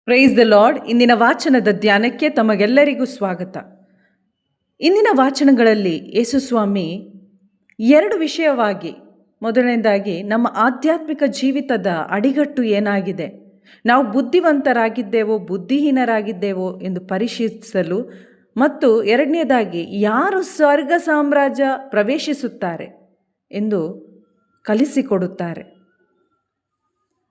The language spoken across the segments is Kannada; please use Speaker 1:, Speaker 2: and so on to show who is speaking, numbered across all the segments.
Speaker 1: Price the lord. ಇಂದಿನ ವಾಚನದ ಧ್ಯಾನಕ್ಕೆ ತಮಗೆಲ್ಲರಿಗೂ ಸ್ವಾಗತ. ಇಂದಿನ ವಾಚನಗಳಲ್ಲಿ ಯೇಸುಸ್ವಾಮಿ ಎರಡು ವಿಷಯವಾಗಿ, ಮೊದಲನೇದಾಗಿ ನಮ್ಮ ಆಧ್ಯಾತ್ಮಿಕ ಜೀವಿತದ ಅಡಿಗಟ್ಟು ಏನಾಗಿದೆ, ನಾವು ಬುದ್ಧಿವಂತರಾಗಿದ್ದೇವೋ ಬುದ್ಧಿಹೀನರಾಗಿದ್ದೇವೋ ಎಂದು ಪರಿಶೀಲಿಸಲು, ಮತ್ತು ಎರಡನೇದಾಗಿ ಯಾರು ಸ್ವರ್ಗ ಸಾಮ್ರಾಜ್ಯ ಪ್ರವೇಶಿಸುತ್ತಾರೆ ಎಂದು ಕಲಿಸಿಕೊಡುತ್ತಾರೆ.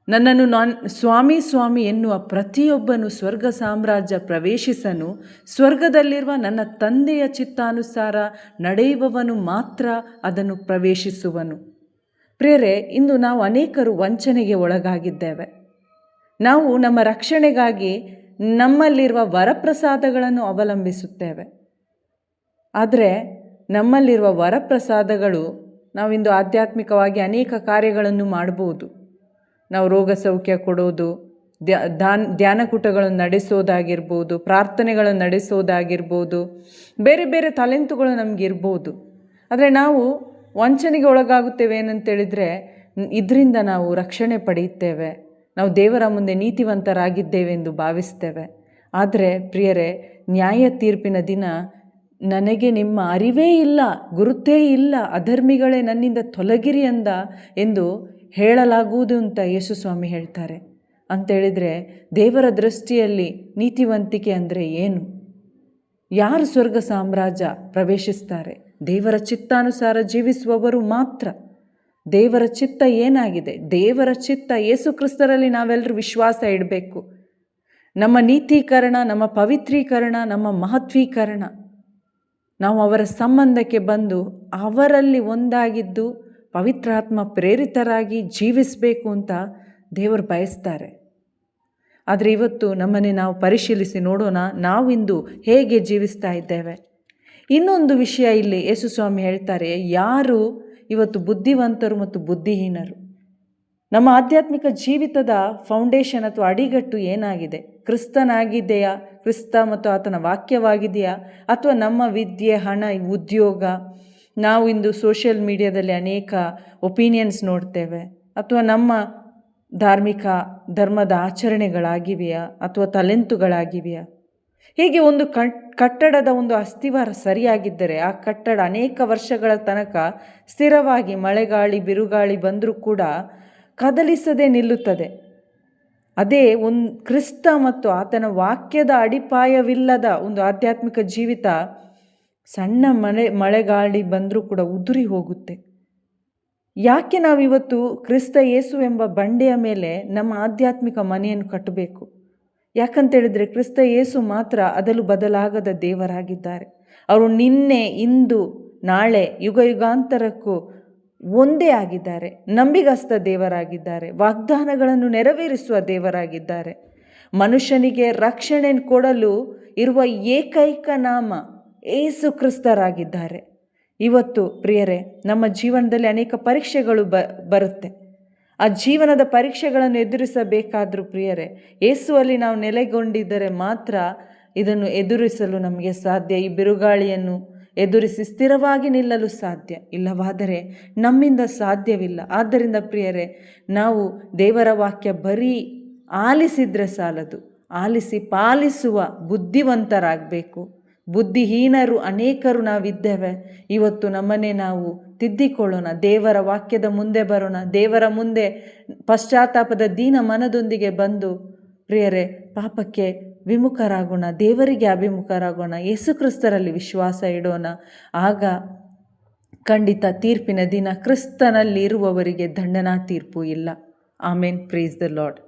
Speaker 1: ನನ್ನನ್ನು ಸ್ವಾಮಿ ಸ್ವಾಮಿ ಎನ್ನುವ ಪ್ರತಿಯೊಬ್ಬನು ಸ್ವರ್ಗ ಸಾಮ್ರಾಜ್ಯ ಪ್ರವೇಶಿಸನು, ಸ್ವರ್ಗದಲ್ಲಿರುವ ನನ್ನ ತಂದೆಯ ಚಿತ್ತಾನುಸಾರ ನಡೆಯುವವನು ಮಾತ್ರ ಅದನ್ನು ಪ್ರವೇಶಿಸುವನು. ಪ್ರಿಯರೇ, ಇಂದು ನಾವು ಅನೇಕರು ವಂಚನೆಗೆ ಒಳಗಾಗಿದ್ದೇವೆ. ನಾವು ನಮ್ಮ ರಕ್ಷಣೆಗಾಗಿ ನಮ್ಮಲ್ಲಿರುವ ವರಪ್ರಸಾದಗಳನ್ನು ಅವಲಂಬಿಸುತ್ತೇವೆ. ಆದರೆ ನಮ್ಮಲ್ಲಿರುವ ವರಪ್ರಸಾದಗಳು, ನಾವಿಂದು ಆಧ್ಯಾತ್ಮಿಕವಾಗಿ ಅನೇಕ ಕಾರ್ಯಗಳನ್ನು ಮಾಡ್ಬೋದು. ನಾವು ರೋಗ ಸೌಖ್ಯ ಕೊಡೋದು, ಧ್ಯಾನಕೂಟಗಳನ್ನು ನಡೆಸೋದಾಗಿರ್ಬೋದು, ಪ್ರಾರ್ಥನೆಗಳನ್ನು ನಡೆಸೋದಾಗಿರ್ಬೋದು, ಬೇರೆ ಬೇರೆ ತಲೆಂತುಗಳು ನಮಗಿರ್ಬೋದು. ಆದರೆ ನಾವು ವಂಚನೆಗೆ ಒಳಗಾಗುತ್ತೇವೆ ಏನಂತೇಳಿದರೆ, ಇದರಿಂದ ನಾವು ರಕ್ಷಣೆ ಪಡೆಯುತ್ತೇವೆ, ನಾವು ದೇವರ ಮುಂದೆ ನೀತಿವಂತರಾಗಿದ್ದೇವೆ ಎಂದು ಭಾವಿಸ್ತೇವೆ. ಆದರೆ ಪ್ರಿಯರೇ, ನ್ಯಾಯ ತೀರ್ಪಿನ ದಿನ ನನಗೆ ನಿಮ್ಮ ಅರಿವೇ ಇಲ್ಲ, ಗುರುತೇ ಇಲ್ಲ, ಅಧರ್ಮಿಗಳೇ ನನ್ನಿಂದ ತೊಲಗಿರಿ ಎಂದು ಹೇಳಲಾಗುವುದು ಅಂತ ಯೇಸುಸ್ವಾಮಿ ಹೇಳ್ತಾರೆ. ಅಂತೇಳಿದರೆ ದೇವರ ದೃಷ್ಟಿಯಲ್ಲಿ ನೀತಿವಂತಿಕೆ ಅಂದರೆ ಏನು? ಯಾರು ಸ್ವರ್ಗ ಸಾಮ್ರಾಜ್ಯ ಪ್ರವೇಶಿಸ್ತಾರೆ? ದೇವರ ಚಿತ್ತಾನುಸಾರ ಜೀವಿಸುವವರು ಮಾತ್ರ. ದೇವರ ಚಿತ್ತ ಏನಾಗಿದೆ? ದೇವರ ಚಿತ್ತ ಯೇಸು ಕ್ರಿಸ್ತರಲ್ಲಿ ನಾವೆಲ್ಲರೂ ವಿಶ್ವಾಸ ಇಡಬೇಕು. ನಮ್ಮ ನೀತೀಕರಣ, ನಮ್ಮ ಪವಿತ್ರೀಕರಣ, ನಮ್ಮ ಮಹತ್ವೀಕರಣ, ನಾವು ಅವರ ಸಂಬಂಧಕ್ಕೆ ಬಂದು ಅವರಲ್ಲಿ ಒಂದಾಗಿದ್ದು ಪವಿತ್ರಾತ್ಮ ಪ್ರೇರಿತರಾಗಿ ಜೀವಿಸಬೇಕು ಅಂತ ದೇವರು ಬಯಸ್ತಾರೆ. ಆದರೆ ಇವತ್ತು ನಮ್ಮನ್ನೇ ನಾವು ಪರಿಶೀಲಿಸಿ ನೋಡೋಣ, ನಾವಿಂದು ಹೇಗೆ ಜೀವಿಸ್ತಾ ಇದ್ದೇವೆ. ಇನ್ನೊಂದು ವಿಷಯ ಇಲ್ಲಿ ಯೇಸುಸ್ವಾಮಿ ಹೇಳ್ತಾರೆ, ಯಾರು ಇವತ್ತು ಬುದ್ಧಿವಂತರು ಮತ್ತು ಬುದ್ಧಿಹೀನರು. ನಮ್ಮ ಆಧ್ಯಾತ್ಮಿಕ ಜೀವಿತದ ಫೌಂಡೇಶನ್ ಅಥವಾ ಅಡಿಗಟ್ಟು ಏನಾಗಿದೆ? ಕ್ರಿಸ್ತನಾಗಿದೆಯಾ? ಕ್ರಿಸ್ತ ಮತ್ತು ಆತನ ವಾಕ್ಯವಾಗಿದೆಯಾ? ಅಥವಾ ನಮ್ಮ ವಿದ್ಯೆ, ಹಣ, ಉದ್ಯೋಗ? ನಾವು ಇಂದು ಸೋಷಿಯಲ್ ಮೀಡಿಯಾದಲ್ಲಿ ಅನೇಕ ಒಪಿನಿಯನ್ಸ್ ನೋಡ್ತೇವೆ. ಅಥವಾ ನಮ್ಮ ಧರ್ಮದ ಆಚರಣೆಗಳಾಗಿವೆಯಾ? ಅಥವಾ ತಲೆಂತುಗಳಾಗಿವೆಯಾ? ಹೀಗೆ ಒಂದು ಕಟ್ಟಡದ ಒಂದು ಅಸ್ಥಿವಾರ ಸರಿಯಾಗಿದ್ದರೆ ಆ ಕಟ್ಟಡ ಅನೇಕ ವರ್ಷಗಳ ತನಕ ಸ್ಥಿರವಾಗಿ ಮಳೆಗಾಳಿ ಬಿರುಗಾಳಿ ಬಂದರೂ ಕೂಡ ಕದಲಿಸದೆ ನಿಲ್ಲುತ್ತದೆ. ಅದೇ ಕ್ರಿಸ್ತ ಮತ್ತು ಆತನ ವಾಕ್ಯದ ಅಡಿಪಾಯವಿಲ್ಲದ ಒಂದು ಆಧ್ಯಾತ್ಮಿಕ ಜೀವಿತ ಸಣ್ಣ ಮಳೆಗಾಳಿ ಬಂದರೂ ಕೂಡ ಉದುರಿ ಹೋಗುತ್ತೆ. ಯಾಕೆ ನಾವಿವತ್ತು ಕ್ರಿಸ್ತ ಯೇಸು ಎಂಬ ಬಂಡೆಯ ಮೇಲೆ ನಮ್ಮ ಆಧ್ಯಾತ್ಮಿಕ ಮನೆಯನ್ನು ಕಟ್ಟಬೇಕು? ಯಾಕಂತೇಳಿದರೆ ಕ್ರಿಸ್ತ ಯೇಸು ಮಾತ್ರ ಅದಲು ಬದಲಾಗದ ದೇವರಾಗಿದ್ದಾರೆ. ಅವರು ನಿನ್ನೆ, ಇಂದು, ನಾಳೆ, ಯುಗ ಯುಗಾಂತರಕ್ಕೂ ಒಂದೇ ಆಗಿದ್ದಾರೆ. ನಂಬಿಗಸ್ತ ದೇವರಾಗಿದ್ದಾರೆ. ವಾಗ್ದಾನಗಳನ್ನು ನೆರವೇರಿಸುವ ದೇವರಾಗಿದ್ದಾರೆ. ಮನುಷ್ಯನಿಗೆ ರಕ್ಷಣೆ ಕೊಡಲು ಇರುವ ಏಕೈಕ ನಾಮ ಯೇಸು ಕ್ರಿಸ್ತರಾಗಿದ್ದಾರೆ. ಇವತ್ತು ಪ್ರಿಯರೇ, ನಮ್ಮ ಜೀವನದಲ್ಲಿ ಅನೇಕ ಪರೀಕ್ಷೆಗಳು ಬರುತ್ತೆ. ಆ ಜೀವನದ ಪರೀಕ್ಷೆಗಳನ್ನು ಎದುರಿಸಬೇಕಾದ್ರೂ ಪ್ರಿಯರೇ, ಯೇಸುವಲ್ಲಿ ನಾವು ನೆಲೆಗೊಂಡಿದ್ದರೆ ಮಾತ್ರ ಇದನ್ನು ಎದುರಿಸಲು ನಮಗೆ ಸಾಧ್ಯ. ಈ ಬಿರುಗಾಳಿಯನ್ನು ಎದುರಿಸಿ ಸ್ಥಿರವಾಗಿ ನಿಲ್ಲಲು ಸಾಧ್ಯ. ಇಲ್ಲವಾದರೆ ನಮ್ಮಿಂದ ಸಾಧ್ಯವಿಲ್ಲ. ಆದ್ದರಿಂದ ಪ್ರಿಯರೇ, ನಾವು ದೇವರ ವಾಕ್ಯ ಬರೀ ಆಲಿಸಿದರೆ ಸಾಲದು, ಆಲಿಸಿ ಪಾಲಿಸುವ ಬುದ್ಧಿವಂತರಾಗಬೇಕು. ಬುದ್ಧಿಹೀನರು ಅನೇಕರು ನಾವಿದ್ದೇವೆ. ಇವತ್ತು ನಮ್ಮನ್ನೇ ನಾವು ತಿದ್ದಿಕೊಳ್ಳೋಣ, ದೇವರ ವಾಕ್ಯದ ಮುಂದೆ ಬರೋಣ, ದೇವರ ಮುಂದೆ ಪಶ್ಚಾತ್ತಾಪದ ದೀನ ಮನದೊಂದಿಗೆ ಬಂದು ಪ್ರಿಯರೇ ಪಾಪಕ್ಕೆ ವಿಮುಖರಾಗೋಣ, ದೇವರಿಗೆ ಅಭಿಮುಖರಾಗೋಣ, ಯೇಸು ಕ್ರಿಸ್ತರಲ್ಲಿ ವಿಶ್ವಾಸ ಇಡೋಣ. ಆಗ ಖಂಡಿತ ತೀರ್ಪಿನ ದಿನ ಕ್ರಿಸ್ತನಲ್ಲಿ ಇರುವವರಿಗೆ ದಂಡನಾ ತೀರ್ಪು ಇಲ್ಲ. ಆಮೇನ್. Praise the lord.